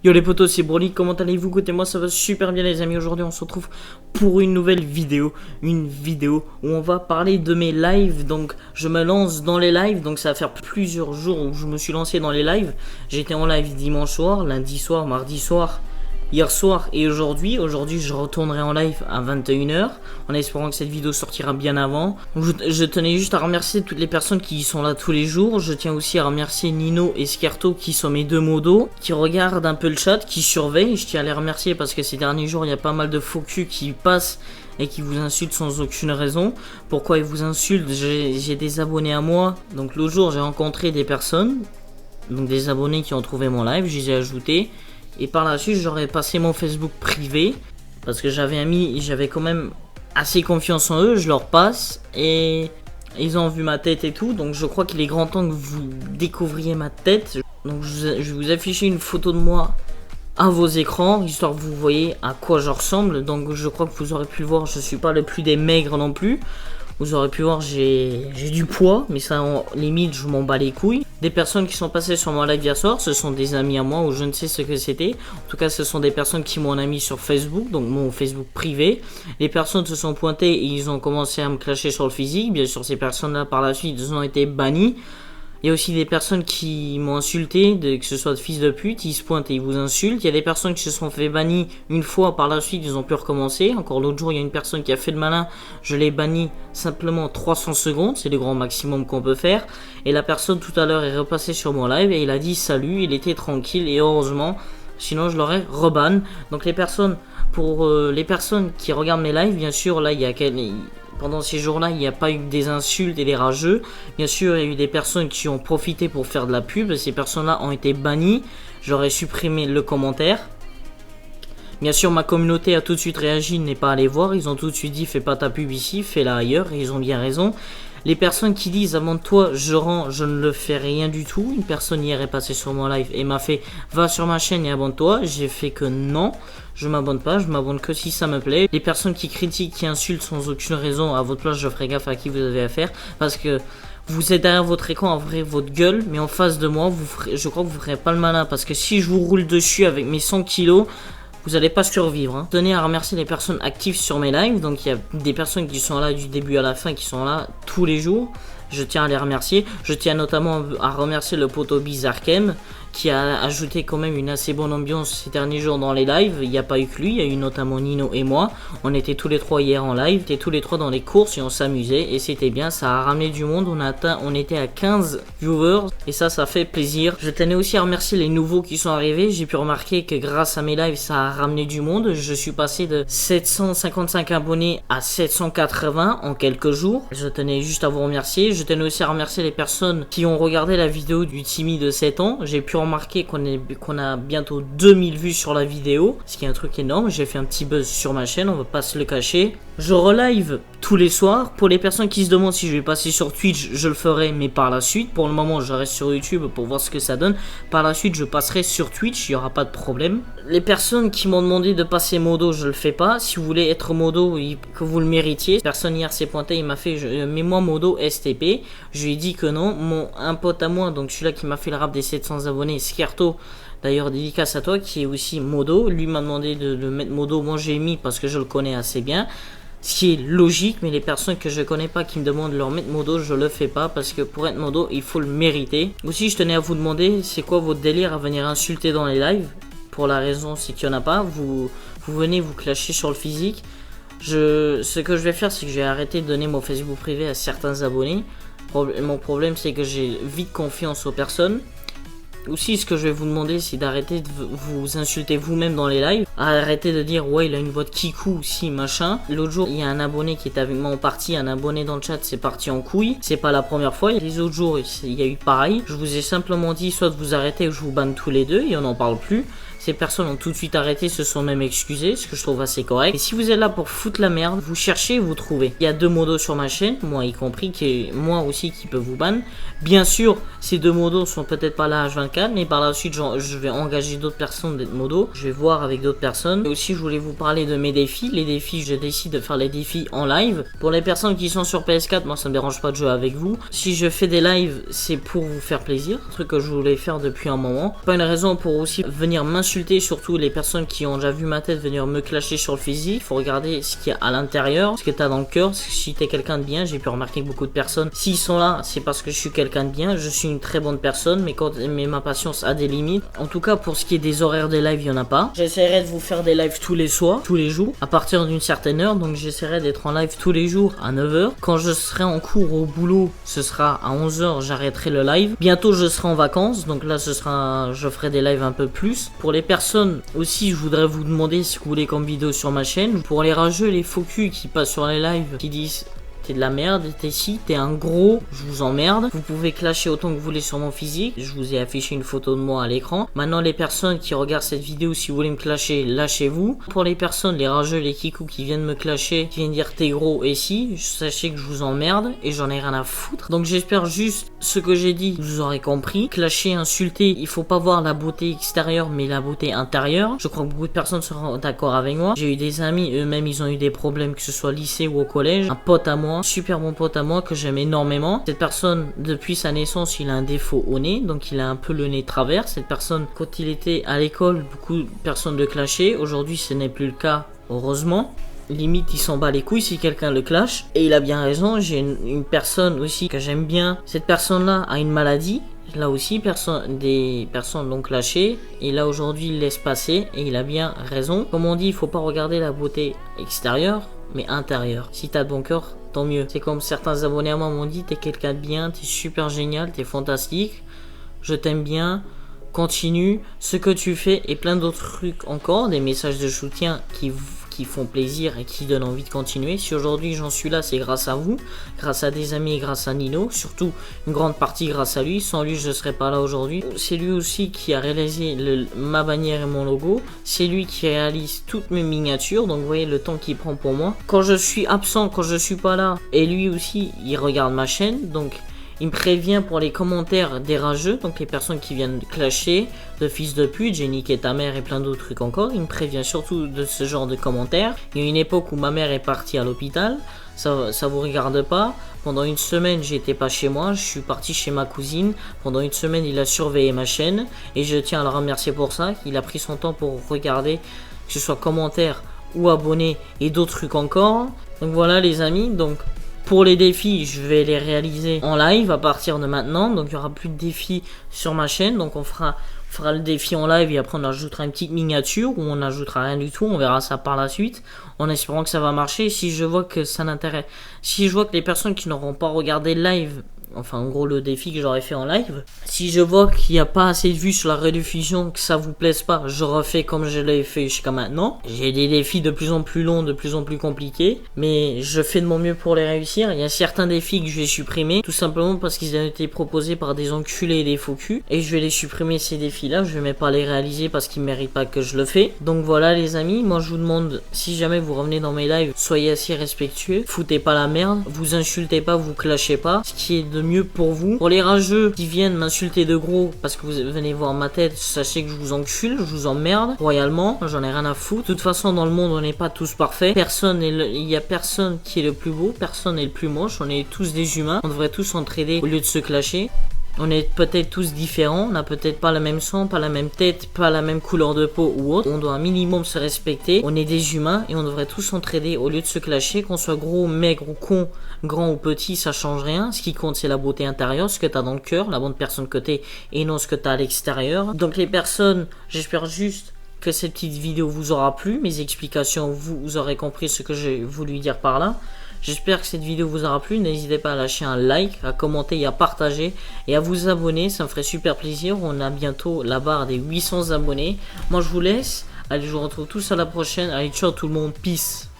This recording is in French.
Yo les potos, c'est Broly, comment allez-vous? Écoutez, moi ça va super bien les amis. Aujourd'hui on se retrouve pour une nouvelle vidéo. Une vidéo où on va parler de mes lives. Donc je me lance dans les lives. Donc ça va faire plusieurs jours où je me suis lancé dans les lives. J'étais en live dimanche soir, lundi soir, mardi soir, hier soir et aujourd'hui. Aujourd'hui je retournerai en live à 21h en espérant que cette vidéo sortira bien avant. Je tenais juste à remercier toutes les personnes qui sont là tous les jours. Je tiens aussi à remercier Nino et Skerto qui sont mes deux modos, qui regardent un peu le chat, qui surveillent. Je tiens à les remercier parce que ces derniers jours il y a pas mal de faux culs qui passent et qui vous insultent sans aucune raison. Pourquoi ils vous insultent? J'ai des abonnés à moi. Donc l'autre jour j'ai rencontré des personnes, donc des abonnés qui ont trouvé mon live, je les ai ajoutés. Et par la suite, j'aurais passé mon Facebook privé parce que j'avais quand même assez confiance en eux. Je leur passe et ils ont vu ma tête et tout. Donc je crois qu'il est grand temps que vous découvriez ma tête. Donc je vais vous afficher une photo de moi à vos écrans, histoire que vous voyez à quoi je ressemble. Donc je crois que vous aurez pu le voir, je suis pas le plus des maigres non plus. Vous aurez pu voir, j'ai du poids, mais ça, limite, je m'en bats les couilles. Des personnes qui sont passées sur mon live hier soir, ce sont des amis à moi, ou je ne sais ce que c'était. En tout cas, ce sont des personnes qui m'ont ami sur Facebook, donc mon Facebook privé. Les personnes se sont pointées et ils ont commencé à me clasher sur le physique. Bien sûr, ces personnes-là, par la suite, ils ont été bannies. Il y a aussi des personnes qui m'ont insulté, que ce soit de fils de pute, ils se pointent et ils vous insultent. Il y a des personnes qui se sont fait bannir une fois, par la suite ils ont pu recommencer. Encore l'autre jour, il y a une personne qui a fait le malin, je l'ai banni simplement 300 secondes, c'est le grand maximum qu'on peut faire. Et la personne tout à l'heure est repassée sur mon live et il a dit salut, il était tranquille et heureusement, sinon je l'aurais reban. Donc pour les personnes qui regardent mes lives, bien sûr, là il y a pendant ces jours-là, il n'y a pas eu des insultes et des rageux. Bien sûr, il y a eu des personnes qui ont profité pour faire de la pub. Ces personnes-là ont été bannies. J'aurais supprimé le commentaire. Bien sûr, ma communauté a tout de suite réagi, n'est pas allé voir. Ils ont tout de suite dit, fais pas ta pub ici, fais-la ailleurs. Et ils ont bien raison. Les personnes qui disent, avant de toi, je rends, je ne le fais rien du tout. Une personne hier est passée sur mon live et m'a fait, va sur ma chaîne et abonne-toi. J'ai fait que non. Je m'abonne pas, je m'abonne que si ça me plaît. Les personnes qui critiquent, qui insultent sans aucune raison, à votre place, je ferai gaffe à qui vous avez affaire. Parce que vous êtes derrière votre écran à ouvrir votre gueule, mais en face de moi, je crois que vous ferez pas le malin. Parce que si je vous roule dessus avec mes 100 kilos, vous n'allez pas survivre. Hein. Je tenais à remercier les personnes actives sur mes lives. Donc il y a des personnes qui sont là du début à la fin, qui sont là tous les jours. Je tiens à les remercier. Je tiens notamment à remercier le poteau Bizarkem qui a ajouté quand même une assez bonne ambiance ces derniers jours dans les lives. Il n'y a pas eu que lui, il y a eu notamment Nino et moi. On était tous les trois hier en live, on était tous les trois dans les courses et on s'amusait et c'était bien, ça a ramené du monde. On était à 15 viewers et ça fait plaisir. Je tenais aussi à remercier les nouveaux qui sont arrivés. J'ai pu remarquer que grâce à mes lives, ça a ramené du monde. Je suis passé de 755 abonnés à 780 en quelques jours. Je tenais juste à vous remercier. Je tenais aussi à remercier les personnes qui ont regardé la vidéo du Timmy de 7 ans. J'ai pu remarquer qu'on a bientôt 2000 vues sur la vidéo, ce qui est un truc énorme. J'ai fait un petit buzz sur ma chaîne, on va pas se le cacher. Je relive tous les soirs. Pour les personnes qui se demandent si je vais passer sur Twitch, je le ferai, mais par la suite. Pour le moment, je reste sur YouTube pour voir ce que ça donne. Par la suite, je passerai sur Twitch, il n'y aura pas de problème. Les personnes qui m'ont demandé de passer modo, je le fais pas. Si vous voulez être modo et que vous le méritiez. Personne hier s'est pointé, il m'a fait mets-moi modo STP. Je lui ai dit que non. Un pote à moi, donc celui-là qui m'a fait le rap des 700 abonnés, Skerto, d'ailleurs dédicace à toi, qui est aussi modo, lui m'a demandé de le mettre modo. Moi j'ai mis parce que je le connais assez bien, ce qui est logique, mais les personnes que je connais pas qui me demandent de leur mettre modo, je le fais pas parce que pour être modo il faut le mériter. Aussi je tenais à vous demander, c'est quoi votre délire à venir insulter dans les lives? Pour la raison c'est qu'il y en a pas, vous venez vous clasher sur le physique. Ce que je vais faire, c'est que je vais arrêter de donner mon Facebook privé à certains abonnés. Mon problème c'est que j'ai vite confiance aux personnes. Aussi, ce que je vais vous demander, c'est d'arrêter de vous insulter vous-même dans les lives. Arrêtez de dire, ouais, il a une voix de kikou, si, machin. L'autre jour, il y a un abonné qui est avec moi en partie, un abonné dans le chat, c'est parti en couille. C'est pas la première fois. Les autres jours, il y a eu pareil. Je vous ai simplement dit, soit vous arrêtez ou je vous banne tous les deux, et on n'en parle plus. Ces personnes ont tout de suite arrêté, se sont même excusées, ce que je trouve assez correct. Et si vous êtes là pour foutre la merde, vous cherchez, vous trouvez. Il y a deux modos sur ma chaîne, moi y compris, moi aussi qui peut vous ban. Bien sûr, ces deux modos sont peut-être pas là H24, mais par la suite, je vais engager d'autres personnes d'être modos. Je vais voir avec d'autres personnes. Et aussi, je voulais vous parler de mes défis. Les défis, je décide de faire les défis en live. Pour les personnes qui sont sur PS4, moi ça me dérange pas de jouer avec vous. Si je fais des lives, c'est pour vous faire plaisir. Un truc que je voulais faire depuis un moment. Pas une raison pour aussi venir m'insulter insulter surtout les personnes qui ont déjà vu ma tête venir me clasher sur le physique. Faut regarder ce qu'il y a à l'intérieur, ce que t'as dans le cœur. Si t'es quelqu'un de bien, j'ai pu remarquer que beaucoup de personnes, s'ils sont là, c'est parce que je suis quelqu'un de bien. Je suis une très bonne personne, mais ma patience a des limites. En tout cas, pour ce qui est des horaires des lives, il y en a pas. J'essaierai de vous faire des lives tous les soirs, tous les jours, à partir d'une certaine heure. Donc j'essaierai d'être en live tous les jours à 9h. Quand je serai en cours au boulot, ce sera à 11h, j'arrêterai le live. Bientôt, je serai en vacances, donc là, je ferai des lives un peu plus. Pour les personnes aussi, je voudrais vous demander ce que vous voulez comme vidéo sur ma chaîne. Pour les rageux, les faux culs qui passent sur les lives, qui disent t'es de la merde, t'es si, t'es un gros, je vous emmerde. Vous pouvez clasher autant que vous voulez sur mon physique. Je vous ai affiché une photo de moi à l'écran. Maintenant, les personnes qui regardent cette vidéo, si vous voulez me clasher, lâchez-vous. Pour les personnes, les rageux, les kikous qui viennent me clasher, qui viennent dire t'es gros et si, sachez que je vous emmerde et j'en ai rien à foutre. Donc j'espère juste ce que j'ai dit, vous aurez compris. Clasher, insulter, il faut pas voir la beauté extérieure, mais la beauté intérieure. Je crois que beaucoup de personnes seront d'accord avec moi. J'ai eu des amis, eux-mêmes, ils ont eu des problèmes, que ce soit au lycée ou au collège. Un pote à moi, super bon pote à moi que j'aime énormément. Cette personne, depuis sa naissance, il a un défaut au nez, donc il a un peu le nez travers. Cette personne, quand il était à l'école, beaucoup de personnes le clashaient. Aujourd'hui, ce n'est plus le cas, heureusement. Limite, il s'en bat les couilles si quelqu'un le clash. Et il a bien raison. J'ai une personne aussi que j'aime bien. Cette personne-là a une maladie. Là aussi, des personnes l'ont clashé. Et là, aujourd'hui, il laisse passer. Et il a bien raison. Comme on dit, il faut pas regarder la beauté extérieure, mais intérieure. Si t'as de bon cœur, tant mieux. C'est comme certains abonnés à moi m'ont dit, t'es quelqu'un de bien, t'es super génial, t'es fantastique. Je t'aime bien. Continue. Ce que tu fais et plein d'autres trucs encore. Des messages de soutien qui font plaisir et qui donnent envie de continuer. Si aujourd'hui j'en suis là, c'est grâce à vous, grâce à des amis et grâce à Nino, surtout une grande partie grâce à lui. Sans lui, je ne serais pas là aujourd'hui. C'est lui aussi qui a réalisé ma bannière et mon logo. C'est lui qui réalise toutes mes miniatures. Donc vous voyez le temps qu'il prend pour moi. Quand je suis absent, quand je suis pas là, et lui aussi, il regarde ma chaîne. Donc il me prévient pour les commentaires des rageux, donc les personnes qui viennent clasher, de fils de pute, j'ai niqué ta mère et plein d'autres trucs encore. Il me prévient surtout de ce genre de commentaires. Il y a une époque où ma mère est partie à l'hôpital, ça vous regarde pas. Pendant une semaine, j'étais pas chez moi, je suis parti chez ma cousine. Pendant une semaine, il a surveillé ma chaîne et je tiens à le remercier pour ça. Il a pris son temps pour regarder, que ce soit commentaires ou abonnés et d'autres trucs encore. Donc voilà les amis, donc pour les défis, je vais les réaliser en live à partir de maintenant. Donc il n'y aura plus de défis sur ma chaîne. Donc on fera le défi en live et après on ajoutera une petite miniature ou on n'ajoutera rien du tout. On verra ça par la suite en espérant que ça va marcher. Si je vois que ça n'intéresse, si je vois que les personnes qui n'auront pas regardé le live, enfin en gros le défi que j'aurais fait en live, si je vois qu'il n'y a pas assez de vues sur la rediffusion, que ça vous plaise pas, je refais comme je l'ai fait jusqu'à maintenant. J'ai des défis de plus en plus longs, de plus en plus compliqués, mais je fais de mon mieux pour les réussir. Il y a certains défis que je vais supprimer, tout simplement parce qu'ils ont été proposés par des enculés et des faux culs, et je vais les supprimer ces défis là, je vais même pas les réaliser parce qu'ils méritent pas que je le fais. Donc voilà les amis, moi je vous demande, si jamais vous revenez dans mes lives, soyez assez respectueux, foutez pas la merde, vous insultez pas, vous clashez pas, ce qui est de mieux pour vous. Pour les rageux qui viennent m'insulter de gros parce que vous venez voir ma tête, sachez que je vous encule, je vous emmerde royalement, j'en ai rien à foutre. De toute façon dans le monde on n'est pas tous parfaits, il y a personne qui est le plus beau, personne n'est le plus moche, on est tous des humains, on devrait tous s'entraider au lieu de se clasher. On est peut-être tous différents, on n'a peut-être pas le même sang, pas la même tête, pas la même couleur de peau ou autre. On doit un minimum se respecter, on est des humains et on devrait tous s'entraider au lieu de se clasher. Qu'on soit gros, maigre ou con, grand ou petit, ça change rien. Ce qui compte c'est la beauté intérieure, ce que tu as dans le cœur, la bonne personne que t'es et non ce que tu as à l'extérieur. Donc les personnes, j'espère juste que cette petite vidéo vous aura plu, mes explications, vous aurez compris ce que j'ai voulu dire par là. J'espère que cette vidéo vous aura plu, n'hésitez pas à lâcher un like, à commenter et à partager et à vous abonner, ça me ferait super plaisir. On a bientôt la barre des 800 abonnés. Moi je vous laisse, allez je vous retrouve tous à la prochaine, allez ciao tout le monde, peace.